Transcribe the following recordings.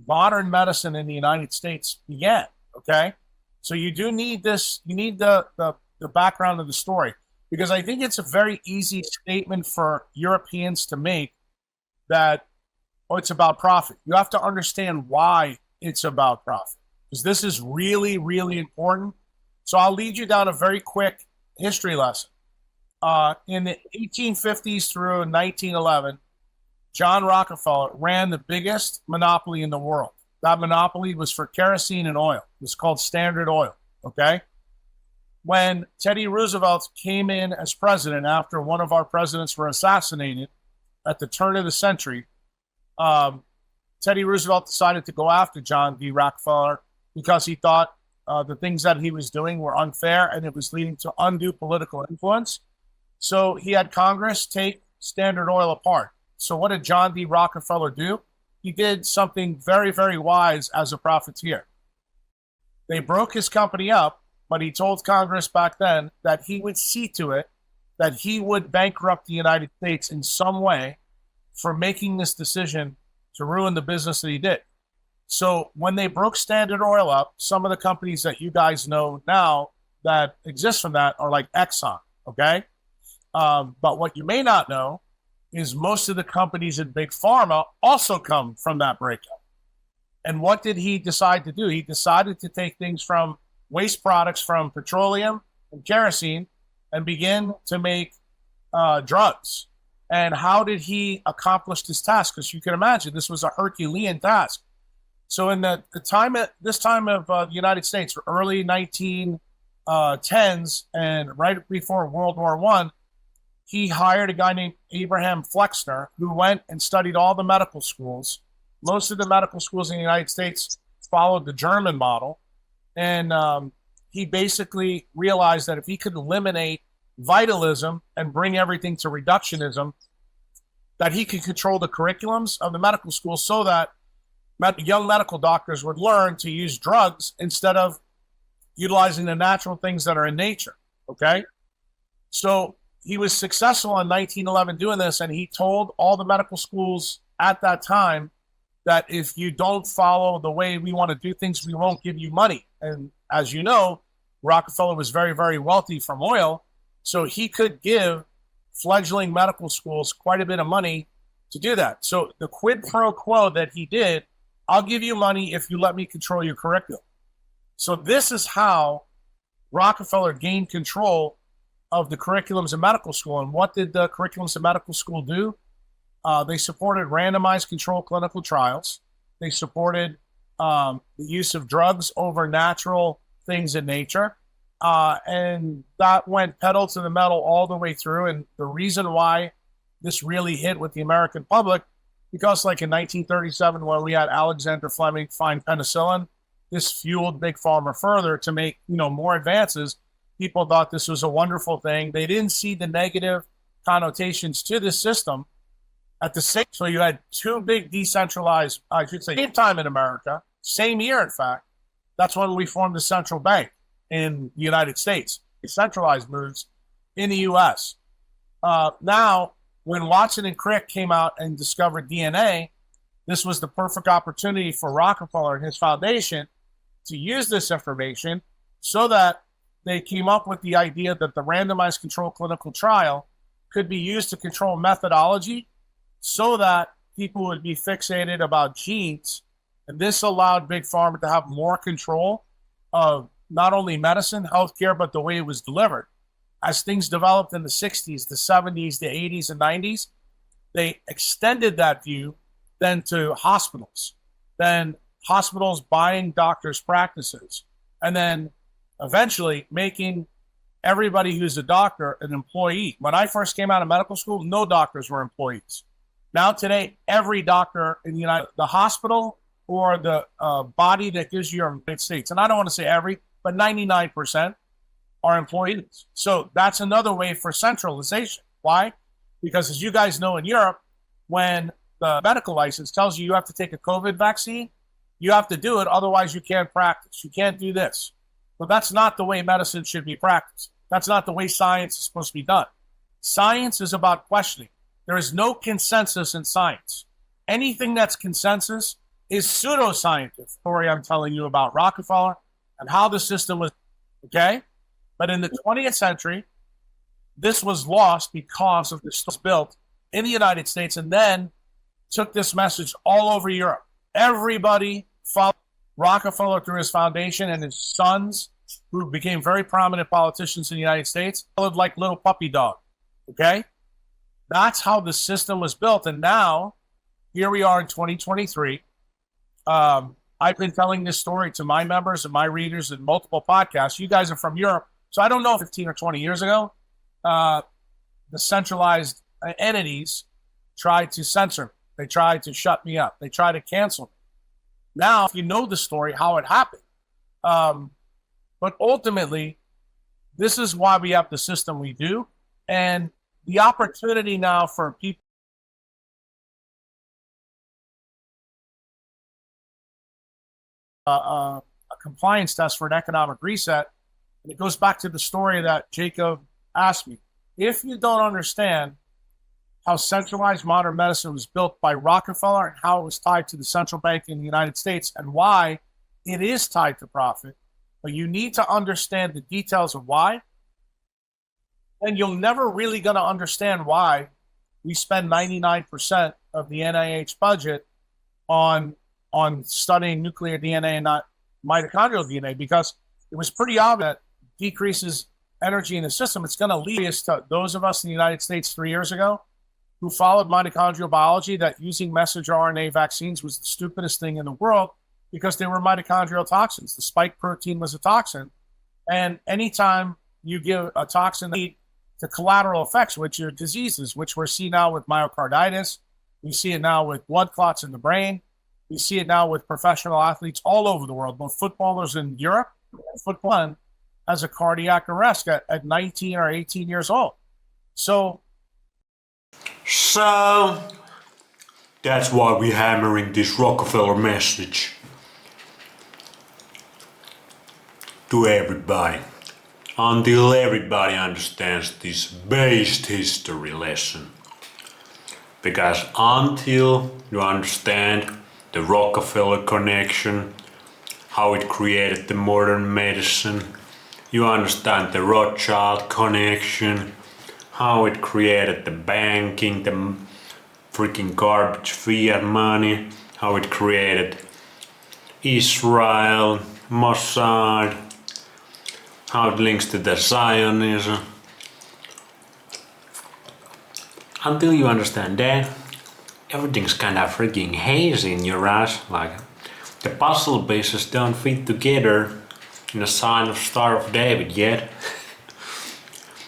modern medicine in the United States began. Okay, so you do need this. You need the background of the story because I think it's a very easy statement for Europeans to make that oh, it's about profit. You have to understand why it's about profit because this is really, really important. So I'll lead you down a very quick history lesson. In the 1850s through 1911, John Rockefeller ran the biggest monopoly in the world. That monopoly was for kerosene and oil. It was called Standard Oil. Okay. When Teddy Roosevelt came in as president after one of our presidents were assassinated at the turn of the century, um, Teddy Roosevelt decided to go after John D. Rockefeller because he thought the things that he was doing were unfair and it was leading to undue political influence. So he had Congress take Standard Oil apart. So what did John D. Rockefeller do? He did something very, very wise as a profiteer. They broke his company up, but he told Congress back then that he would see to it that he would bankrupt the United States in some way for making this decision to ruin the business that he did. So when they broke Standard Oil up, some of the companies that you guys know now that exist from that are like Exxon, okay? But what you may not know is most of the companies in Big Pharma also come from that breakup. And what did he decide to do? He decided to take things from waste products from petroleum and kerosene and begin to make drugs. And how did he accomplish this task? Because you can imagine this was a Herculean task. So in this time of the United States, early 1910s and right before World War I, he hired a guy named Abraham Flexner who went and studied all the medical schools. Most of the medical schools in the United States followed the German model. And he basically realized that if he could eliminate vitalism and bring everything to reductionism, that he could control the curriculums of the medical school so that young medical doctors would learn to use drugs instead of utilizing the natural things that are in nature. Okay. So he was successful in 1911 doing this, and he told all the medical schools at that time that if you don't follow the way we want to do things, we won't give you money. And as you know, Rockefeller was very, very wealthy from oil, so he could give fledgling medical schools quite a bit of money to do that. So the quid pro quo that he did, I'll give you money if you let me control your curriculum. So this is how Rockefeller gained control of the curriculums in medical school. And what did the curriculums in medical school do? They supported randomized controlled clinical trials. They supported the use of drugs over natural things in nature. And that went pedal to the metal all the way through. And the reason why this really hit with the American public, because like in 1937, when we had Alexander Fleming find penicillin, this fueled Big Pharma further to make, more advances. People thought this was a wonderful thing. They didn't see the negative connotations to this system. At the same, so you had two big decentralized, I should say, same time in America, same year, in fact. That's when we formed the central bank in the United States, centralized moves in the U.S. Now, when Watson and Crick came out and discovered DNA, this was the perfect opportunity for Rockefeller and his foundation to use this information so that they came up with the idea that the randomized controlled clinical trial could be used to control methodology so that people would be fixated about genes. And this allowed Big Pharma to have more control of not only medicine, healthcare, but the way it was delivered. As things developed in the 60s, the 70s, the 80s, and 90s, they extended that view then to hospitals, then hospitals buying doctors' practices, and then eventually making everybody who's a doctor an employee. When I first came out of medical school, no doctors were employees. Now today, every doctor in the hospital or the body that gives you your United States, and I don't want to say every, but 99% are employees. So that's another way for centralization. Why? Because as you guys know in Europe, when the medical license tells you have to take a COVID vaccine, you have to do it, otherwise you can't practice. You can't do this. But that's not the way medicine should be practiced. That's not the way science is supposed to be done. Science is about questioning. There is no consensus in science. Anything that's consensus is pseudoscientific story I'm telling you about Rockefeller and how the system was, okay? But in the 20th century, this was lost because of this was built in the United States and then took this message all over Europe. Everybody followed Rockefeller through his foundation, and his sons, who became very prominent politicians in the United States, followed like little puppy dog, okay? That's how the system was built. And now, here we are in 2023. I've been telling this story to my members and my readers in multiple podcasts. You guys are from Europe, so I don't know 15 or 20 years ago, the centralized entities tried to censor me. They tried to shut me up. They tried to cancel me. Now, if you know the story, how it happened. But ultimately, this is why we have the system we do. And the opportunity now for people a compliance test for an economic reset. And it goes back to the story that Jacob asked me. If you don't understand how centralized modern medicine was built by Rockefeller and how it was tied to the central bank in the United States and why it is tied to profit, but you need to understand the details of why, then you're never really going to understand why we spend 99% of the NIH budget on studying nuclear DNA and not mitochondrial DNA, because it was pretty obvious that decreases energy in the system. It's going to lead us to those of us in the United States 3 years ago who followed mitochondrial biology, that using messenger RNA vaccines was the stupidest thing in the world because they were mitochondrial toxins. The spike protein was a toxin. And anytime you give a toxin to collateral effects, which are diseases, which we're seeing now with myocarditis, we see it now with blood clots in the brain, we see it now with professional athletes all over the world, both footballers in Europe and football has a cardiac arrest at 19 or 18 years old. So that's why we're hammering this Rockefeller message to everybody, until everybody understands this based history lesson. Because until you understand the Rockefeller connection, how it created the modern medicine, you understand the Rothschild connection, how it created the banking, the freaking garbage fiat money, how it created Israel, Mossad, how it links to the Zionism. Until you understand that, everything's kind of freaking hazy in your eyes, like the puzzle pieces don't fit together in a sign of Star of David yet.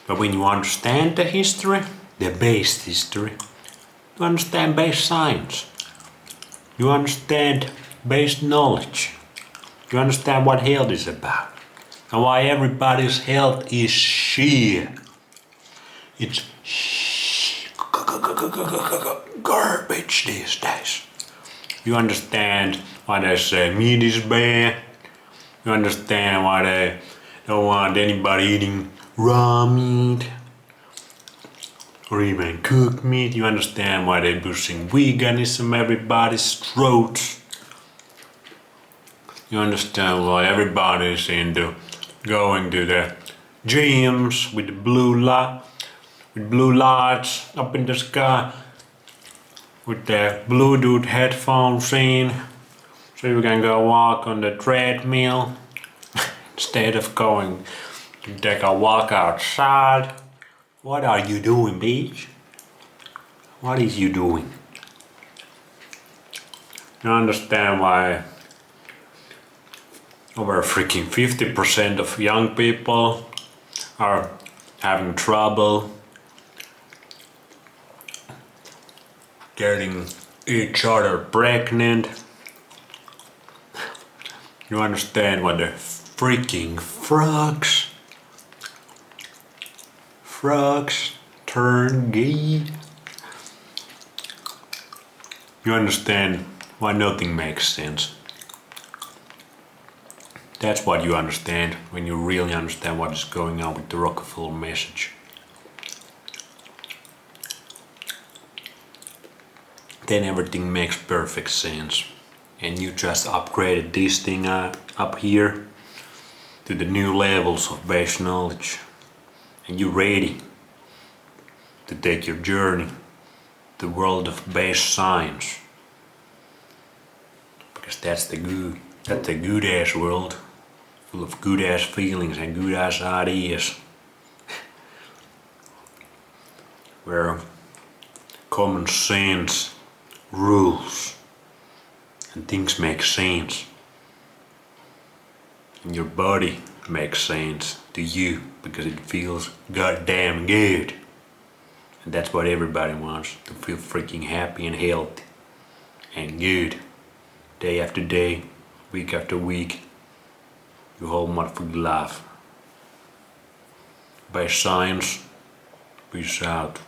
But when you understand the history, the based history, you understand based science, you understand based knowledge, you understand what health is about, and why everybody's health is shit. It's garbage these days. You understand why they say meat is bad. You understand why they don't want anybody eating raw meat or even cooked meat. You understand why they're pushing veganism everybody's throats. You understand why everybody's into going to the gyms with the blue lights up in the sky, with the Bluetooth headphones in, so you can go walk on the treadmill instead of going to take a walk outside. What are you doing, bitch? What is you doing? You understand why over freaking 50% of young people are having trouble getting each other pregnant. You understand what the freaking frogs turn gay. You understand why nothing makes sense. That's what you understand when you really understand what is going on with the Rockefeller message. Then everything makes perfect sense. and you just upgraded this thing up here to the new levels of base knowledge, and you're ready to take your journey to the world of base science, because that's a good ass world full of good ass feelings and good ass ideas, where common sense rules and things make sense, and your body makes sense to you because it feels goddamn good. And that's what everybody wants, to feel freaking happy and healthy and good, day after day, week after week, your whole motherfucking life. By science, peace out.